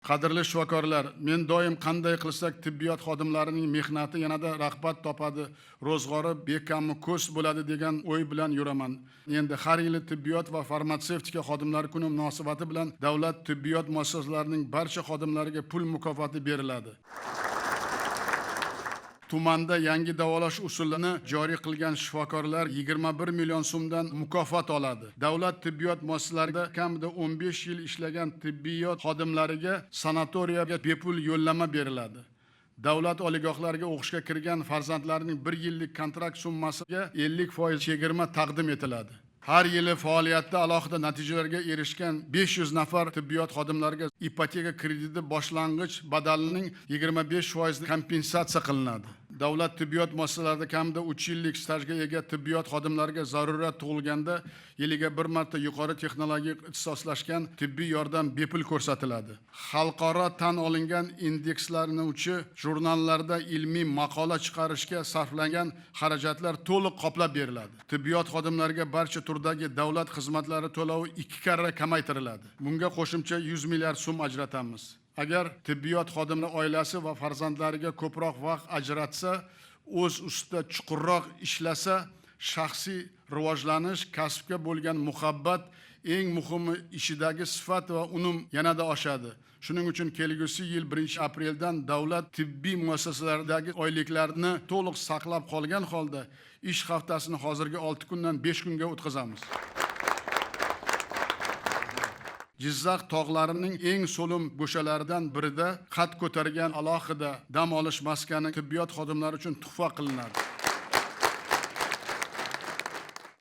Qadrli shifokorlar, men doim qanday qilsak tibbiyot xodimlarining mehnati yanada rag'bat topadi, ro'zg'ori bekammi ko'st bo'ladi degan o'y bilan yuraman. Endi har yili tibbiyot va farmatsevtika xodimlari kuni munosabati bilan davlat tibbiyot muassasalarining barcha xodimlariga pul mukofoti beriladi. Tumanda yangi davolash usulini joriy qilgan shifokorlar 21 million so'mdan mukofot oladi. Davlat tibbiyot muassasalarida kamida 15 yil ishlagan tibbiyot xodimlariga sanatoriyaga bepul yo'llanma beriladi. Davlat oliygohlariga o'qishga kirgan farzandlarining 1 yillik kontrakt summasiga 50% chegirma taqdim etiladi. Har yili faoliyatda alohida natijalarga erishgan 500 nafar tibbiyot xodimlariga ipoteka krediti boshlang'ich badalining 25% kompensatsiya qilinadi. Davlat tibbiyot muassasalarida kamida 3 yillik stajga ega tibbiyot xodimlariga zarurat tug'ilganda yiliga bir marta yuqori texnologik ixtisoslashgan tibbiy yordam bepul ko'rsatiladi. Xalqaro tan olingan indekslanuvchi jurnallarda ilmiy maqola chiqarishga sarflangan xarajatlar to'liq qoplab beriladi. Tibbiyot xodimlariga barcha turdagi davlat xizmatlari to'lovi 2 karra kamaytiriladi. Bunga qo'shimcha 100 milliard so'm ajratamiz. Agar tibbiyot xodimi oilasi va farzandlariga ko'proq vaqt ajratsa, o'z ustida chuqurroq ishlasa, shaxsiy rivojlanish, kasbga bo'lgan muhabbat, eng muhimi ishidagi sifat va unum yanada oshadi. Shuning uchun kelgusi yil 1-apreldan davlat tibbiy muassasalaridagi oyliklarni to'liq saqlab qolgan holda ish haftasini hozirgi 6 kundan 5 kunga o'tkazamiz. Jizzax tog'larining eng so'lim go'shalaridan birida qad ko'targan alohida dam olish maskani tibbiyot xodimlari uchun tuhfa qilinadi.